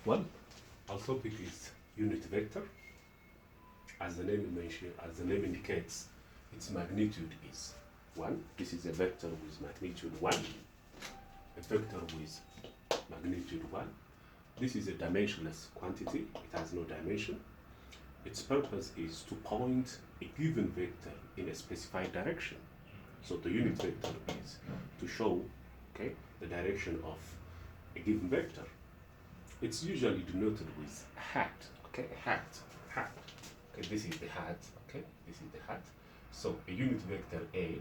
Well, our topic is unit vector. As the name indicates, its magnitude is 1. This is a vector with magnitude 1. A vector with magnitude 1. This is a dimensionless quantity. It has no dimension. Its purpose is to point a given vector in a specified direction. So the unit vector is to show, the direction of a given vector. It's usually denoted with a hat, a hat. Okay, this is the hat, this is the hat. So a unit vector A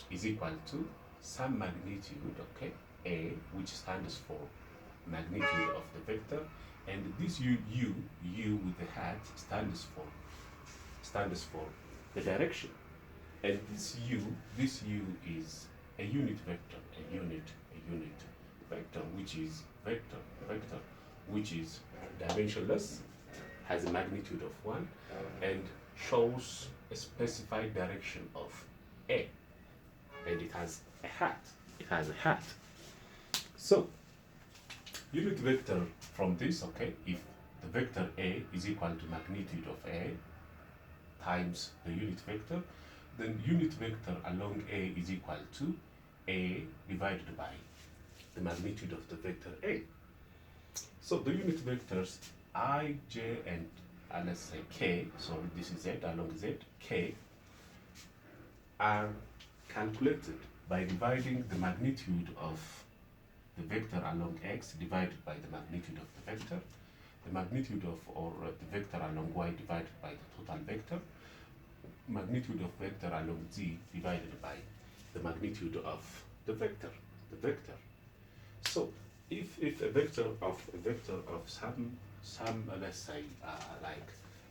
is equal to some magnitude, A, which stands for magnitude of the vector, and this U with the hat stands for the direction. And this U is a unit vector, a unit vector, which is which is dimensionless, has a magnitude of 1, and shows a specified direction of A. And it has a hat. So, unit vector from this, if the vector A is equal to magnitude of A times the unit vector, then unit vector along A is equal to A divided by the magnitude of the vector A. So the unit vectors I, J, and let's say K, so this is Z along Z, K, are calculated by dividing the magnitude of the vector along X divided by the magnitude of the vector, the magnitude of the vector along Y divided by the total vector, magnitude of vector along Z divided by the magnitude of the vector. So if a vector of some let's say like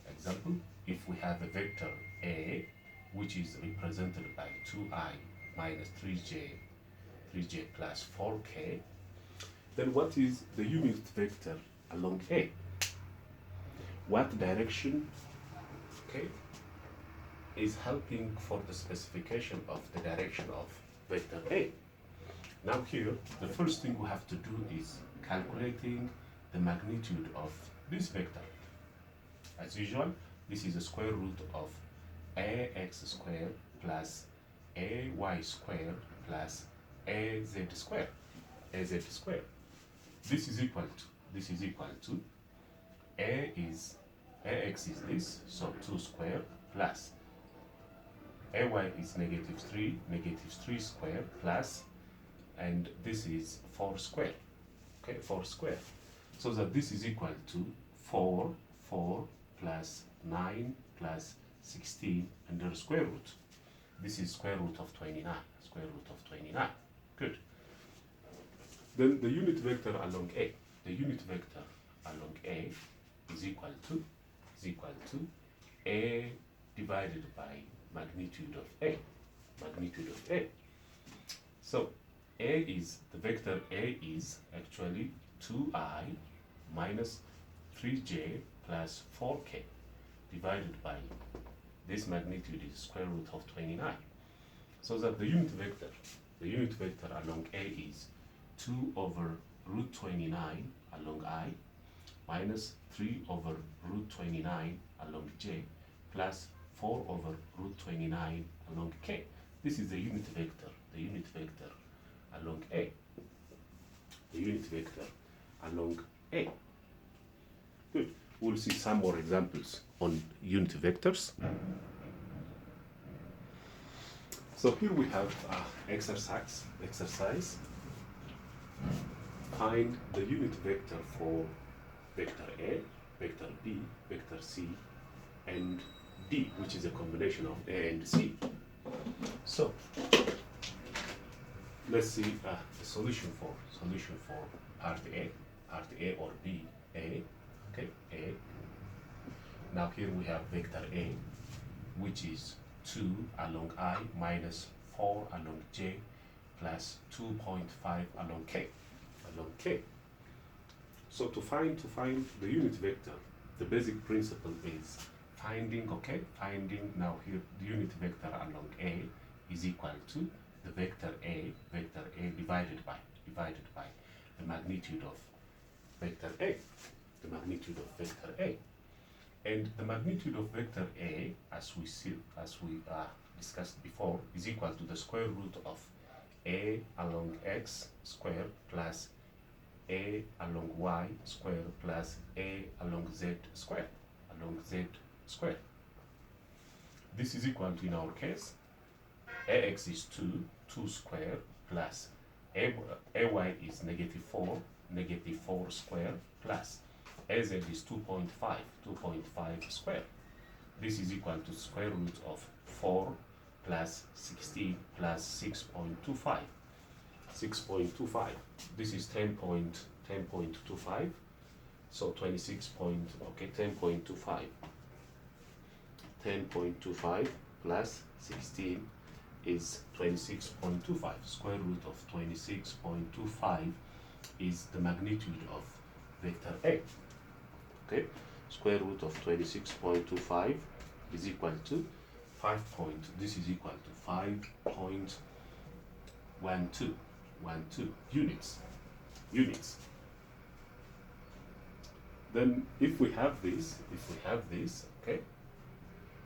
example, if we have a vector A which is represented by 2i minus 3j plus 4k, then what is the unit vector along A? What direction is helping for the specification of the direction of vector A? Now here, the first thing we have to do is calculating the magnitude of this vector. As usual, this is the square root of ax squared plus ay squared plus az squared. This is equal to ax is this, so 2 squared plus ay is -3 squared plus, and this is 4 squared, 4 squared. So that this is equal to 4 plus 9 plus 16 and the square root. This is square root of 29, Good. Then the unit vector along A. The unit vector along A is equal to A divided by magnitude of A. So the vector A is actually 2i minus 3j plus 4k divided by this magnitude is square root of 29. So that the unit vector along A is 2 over root 29 along I minus 3 over root 29 along j plus 4 over root 29 along k. This is the unit vector along A. Good. We'll see some more examples on unit vectors. So here we have exercise. Find the unit vector for vector A, vector B, vector C, and D, which is a combination of A and C. So let's see the solution for part A or B. A. Now here we have vector A, which is 2 along I minus 4 along j plus 2.5 along k. So to find the unit vector, the basic principle is finding now here the unit vector along A is equal to the vector A divided by the magnitude of vector A. the magnitude of vector A. And the magnitude of vector A, as we discussed before, is equal to the square root of A along x squared plus A along y squared plus A along z squared, This is equal to, in our case, ax is 2 squared plus ay is -4 squared plus az is 2.5 squared. This is equal to square root of 4 plus 16 plus 6.25. This is 10.25. So 10.25 plus 16 is 26.25. Square root of 26.25 is the magnitude of vector A. Okay, square root of 26.25 is equal to 5. This is equal to 5.12 units. Then if we have this, okay,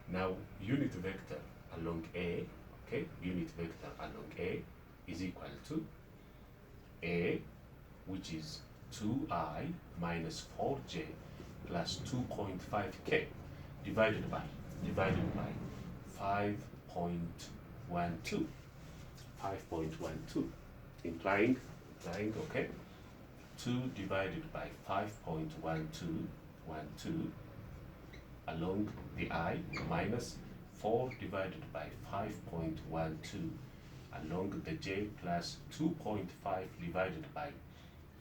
now unit vector along A, okay, unit vector along A is equal to A, which is 2I minus 4j plus 2.5k divided by 5.12, implying, okay, 2 divided by 5.12 along the I minus 4 divided by 5.12 along the j plus 2.5 divided by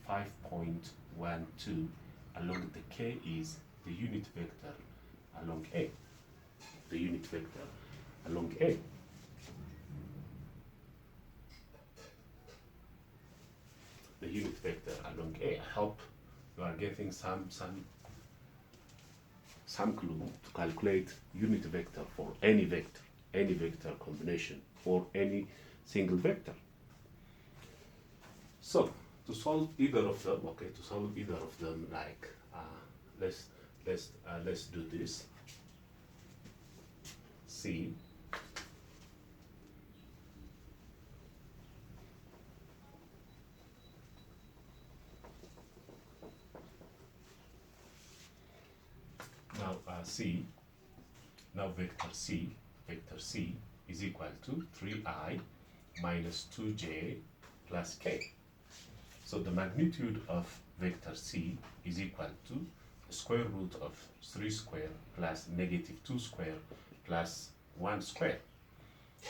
5.12 along the k is the unit vector along A. The unit vector along A. The unit vector along A. I hope you are getting some clue to calculate unit vector for any vector combination for any single vector. So to solve either of them, like let's do this. C now vector C is equal to 3I minus 2j plus k. So the magnitude of vector C is equal to the square root of 3 squared plus -2 squared plus 1 squared,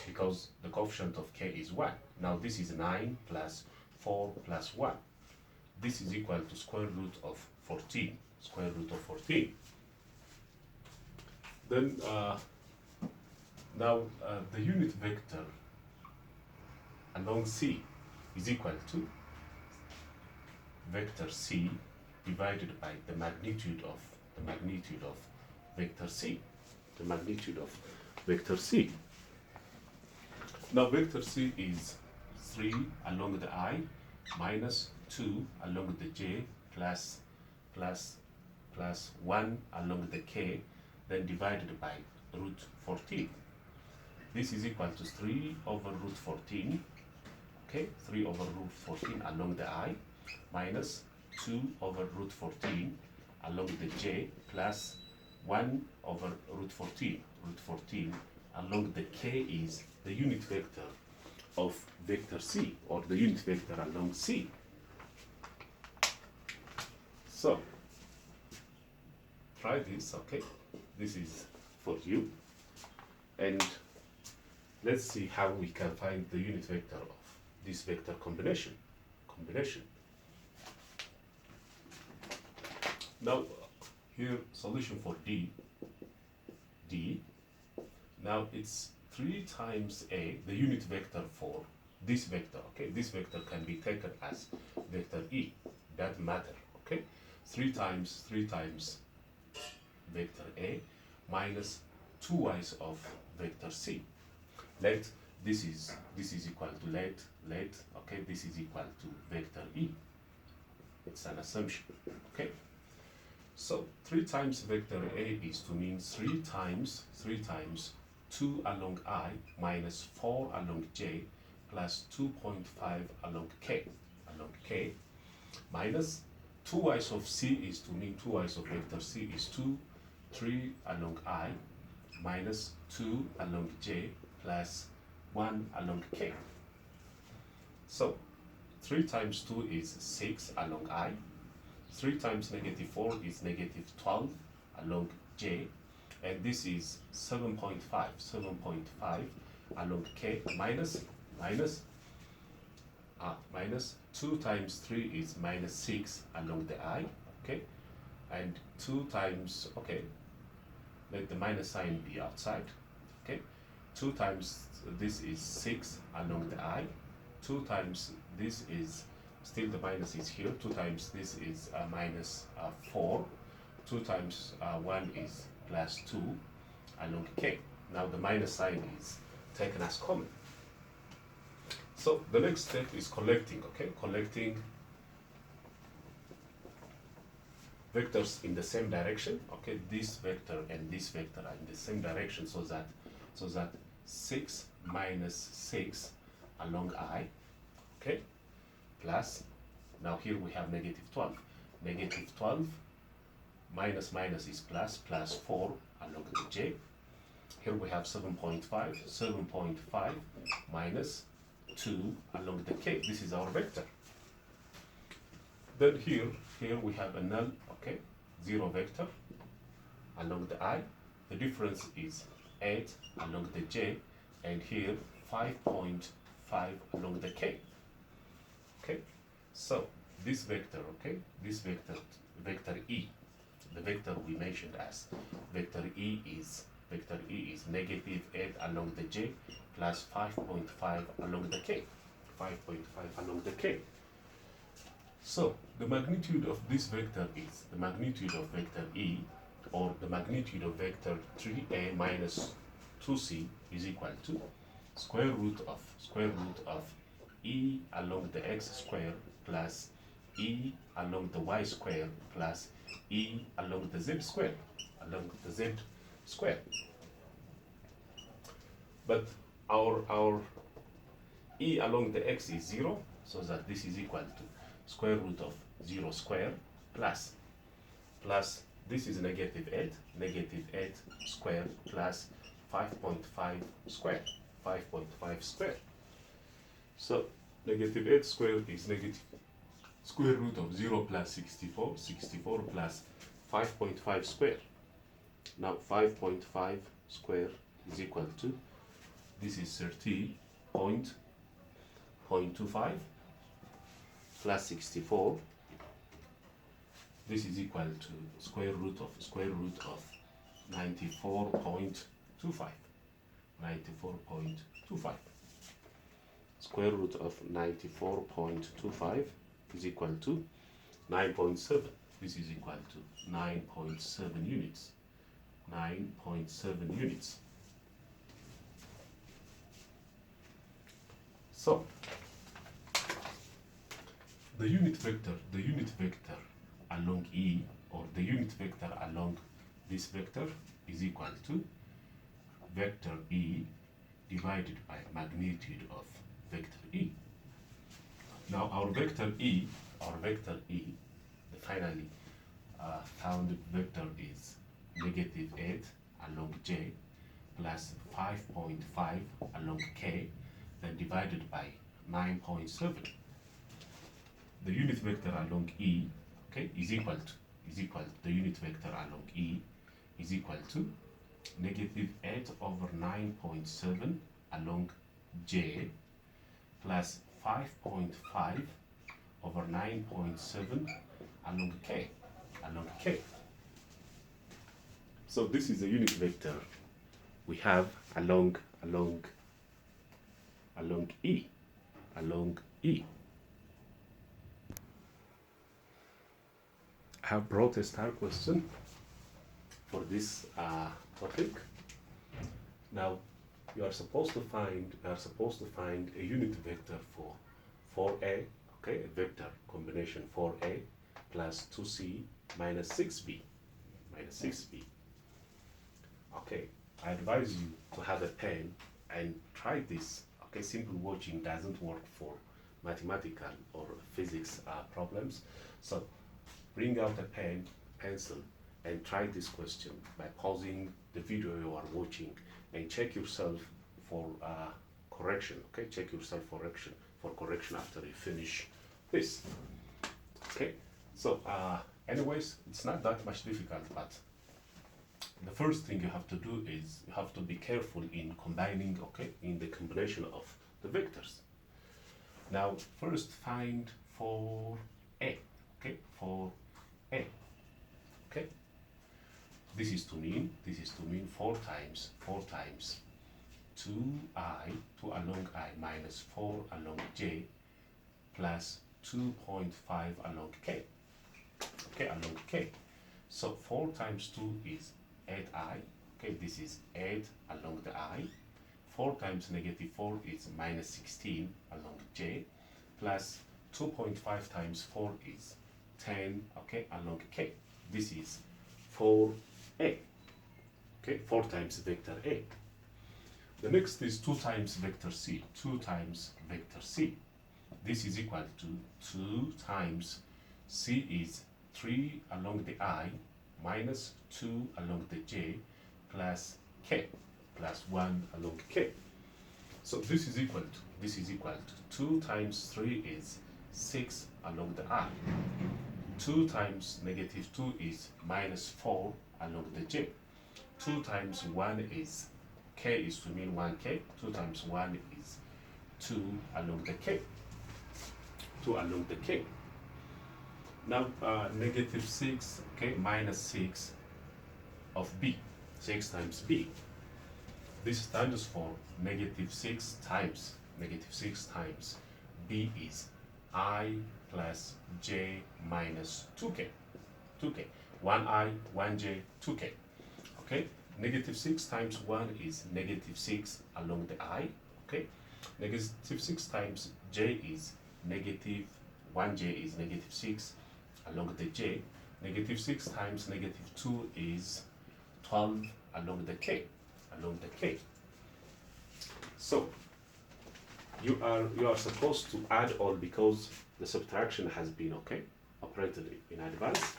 because the coefficient of k is 1. Now this is 9 plus 4 plus 1. This is equal to square root of 14. Then the unit vector along C is equal to vector C divided by the magnitude of vector C. Now vector C is 3 along the I minus 2 along the j plus 1 along the k, then divided by root 14. This is equal to 3 over root 14. Okay, 3 over root 14 along the I minus 2 over root 14 along the j plus 1 over root 14 along the k is the unit vector of vector C, or the unit vector along C. So try this, okay? This is for you, and let's see how we can find the unit vector of this vector combination. Now here solution for D. Now it's 3 times A, the unit vector for this vector. Okay, this vector can be taken as vector E, doesn't matter. Okay, 3 times vector A minus 2y's of vector C. Let this is equal to let okay, this is equal to vector E. It's an assumption. Okay, So 3 times vector A is to mean 3 times 2 along I minus 4 along J plus 2.5 along K minus 2i's of C is to mean 2i's of vector C is 2, 3 along I minus 2 along J plus 1 along K. So 3 times 2 is 6 along I. 3 times negative 4 is negative 12 along J. And this is 7.5 along K minus 2 times 3 is minus 6 along the I. Okay. And 2 times, okay, let the minus sign be outside. Okay. 2 times this is 6 along the I. 2 times this is, still the minus is here, 2 times this is minus 4, 2 times 1 is plus 2 along K. Now the minus sign is taken as common. So the next step is collecting, okay? Collecting vectors in the same direction, okay? This vector and this vector are in the same direction, so that 6 minus 6 along I, okay, plus, now here we have negative 12. Negative 12 minus minus is plus, plus 4 along the J. Here we have 7.5 minus 2 along the K. This is our vector. Then here we have a null, okay, 0 vector along the I. The difference is 8 along the J, and here 5.5 along the K. Okay, so this vector, okay, this vector E, the vector we mentioned as vector E is negative 8 along the J plus 5.5 along the K, 5.5 along the K. So the magnitude of this vector is the magnitude of vector E, or the magnitude of vector 3A minus 2C is equal to square root of E along the x square plus E along the y square plus E along the z square, But our E along the x is 0, so that this is equal to square root of 0 square plus this is negative 8 square plus 5.5 square, So negative 8 squared is negative square root of 0 plus 64 plus 5.5 square. Now 5.5 square is equal to, this is 30.25 plus 64. This is equal to square root of 94.25. Square root of 94.25 is equal to 9.7. This is equal to 9.7 units. 9.7 units. So the unit vector along E, or the unit vector along this vector, is equal to vector E divided by magnitude of vector E. Now our vector E, the finally found vector is negative 8 along J plus 5.5 along K, then divided by 9.7. The unit vector along E, okay, is equal to the unit vector along E is equal to negative 8 over 9.7 along J plus 5.5 over 9.7 along K. So this is the unit vector we have along E. I have brought a star question for this topic. Now you are supposed to find a unit vector for 4A, okay, a vector combination 4A plus 2C minus 6b, minus 6b. Okay, I advise you to have a pen and try this. Okay, simple watching doesn't work for mathematical or physics problems. So bring out a pen, pencil, and try this question by pausing the video you are watching and check yourself for correction. Okay, check yourself for correction after you finish this. Okay, so anyways, it's not that much difficult, but the first thing you have to do is you have to be careful in combining, okay, in the combination of the vectors. Now, first find for A, okay, for A, okay. This is to mean 4 times 2i, 2 along I minus 4 along j plus 2.5 along k, okay, along k. So 4 times 2 is 8i, okay, this is 8 along the I. 4 times negative 4 is minus 16 along j, plus 2.5 times 4 is 10, okay, along k. This is 4a, okay, 4 times vector a. The next is 2 times vector c, 2 times vector c. This is equal to 2 times c is 3 along the I minus 2 along the j plus k plus 1 along k. So this is equal to 2 times 3 is 6 along the I. 2 times negative 2 is minus 4 along the j. 2 times 1 is k is to mean 1k. 2 times 1 is 2 along the k. 2 along the k. Now negative 6, okay, minus 6 of b, 6 times b. This stands for negative 6 times b is I plus j minus 2k, 1i, 1j, 2k. Okay, negative 6 times 1 is negative 6 along the I, okay. Negative 6 times j is negative 1j is negative 6 along the j. Negative 6 times negative 2 is 12 along the k, So you are supposed to add all because the subtraction has been, okay, operated in advance.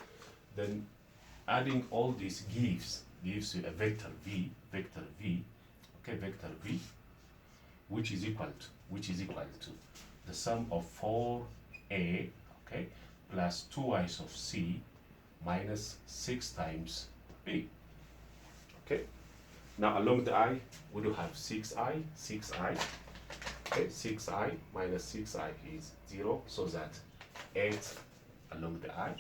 Then adding all this gives you a vector v, okay, vector v, which is equal to the sum of 4a, okay, plus 2i's of c minus 6 times b. Okay, now along the I we do have 6i, okay, 6i minus 6i is 0, so that 8 along the I,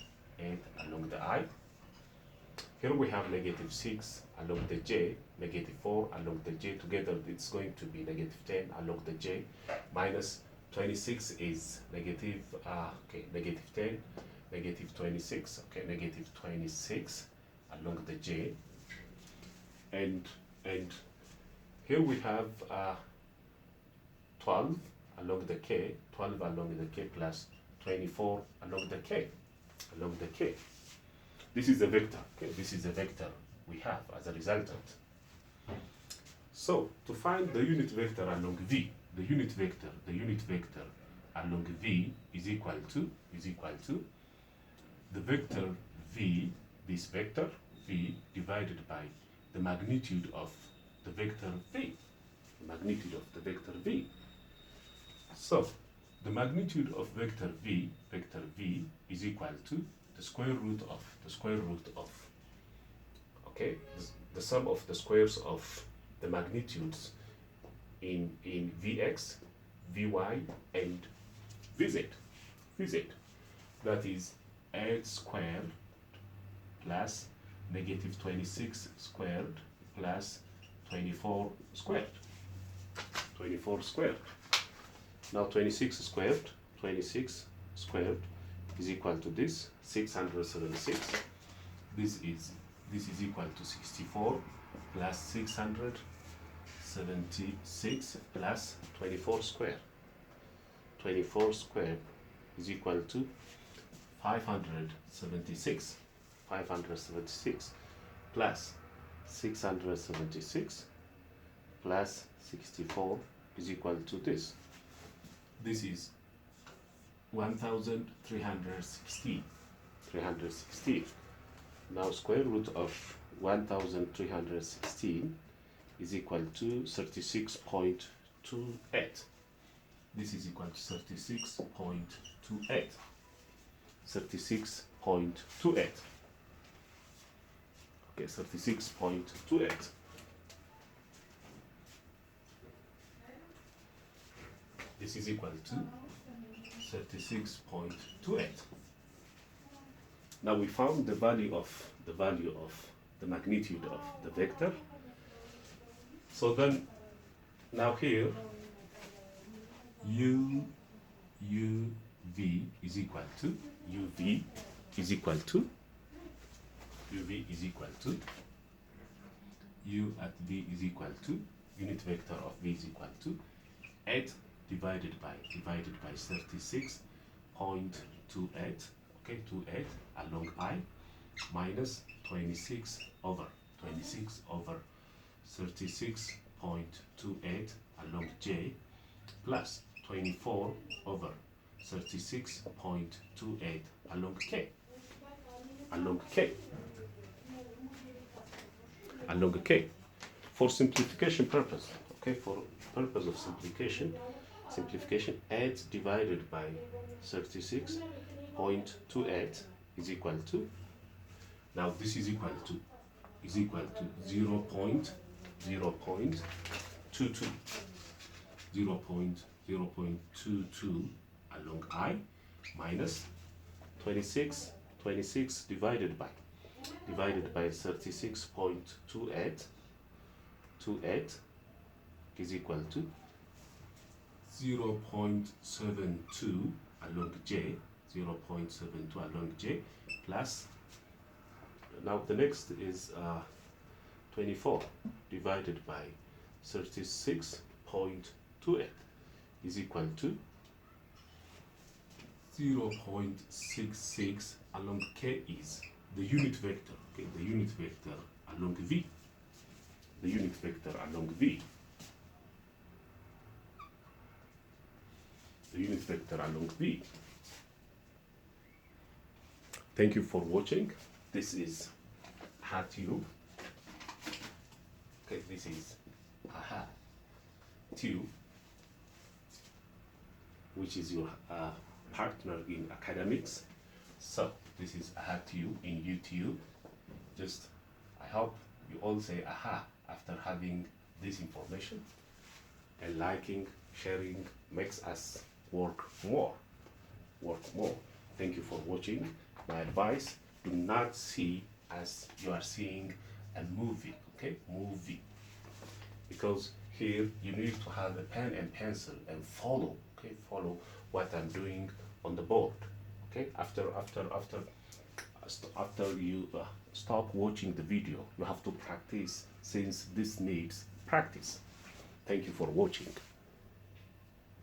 Here we have negative 6 along the j, negative 4 along the j, together it's going to be negative 10 along the j, minus 26 is negative, negative 10, negative 26, okay, negative 26 along the j, and here we have 12 along the k, plus 24 along the k, This is a vector, okay, we have as a resultant. So to find the unit vector along v, the unit vector along v is equal to the vector v, this vector v divided by the magnitude of the vector v, So the magnitude of vector v is equal to the square root of okay, the sum of the squares of the magnitudes in vx, vy, and vz. That is 8 squared plus negative 26 squared plus 24 squared. Now 26 squared is equal to this 676. This is equal to 64 plus 676 plus 24 squared. 24 squared is equal to 576. 576 plus 676 plus 64 is equal to this. This is 1316. 316. Now square root of 1316 is equal to 36.28. This is equal to 36.28. 36.28. Okay, 36.28. This is equal to 36.28. Now we found the value of the magnitude of the vector. So then, now here, uv is equal to uv is equal to u at v is equal to unit vector of v is equal to 8 divided by 36.28. Okay, 28 along I minus 26 over 36.28 along j plus 24 over 36.28 along k. For simplification purpose, okay, for purpose of simplification, 8 divided by 36.28 is equal to, now this is equal to 0.22 along I minus 26 divided by 36.28 is equal to 0.72 along j, 0.72 along j plus, now the next is 24 divided by 36.28 is equal to 0.66 along k is the unit vector, okay, the unit vector along v. Thank you for watching. This is AHA tube. Okay, this is AHA tube, which is your partner in academics. So this is AHA tube in YouTube. Just, I hope you all say AHA after having this information, and liking, sharing makes us work more. Thank you for watching. My advice, do not see as you are seeing a movie, okay? Because here you need to have a pen and pencil and follow, okay? Follow what I'm doing on the board, okay? After you stop watching the video, you have to practice, since this needs practice. Thank you for watching.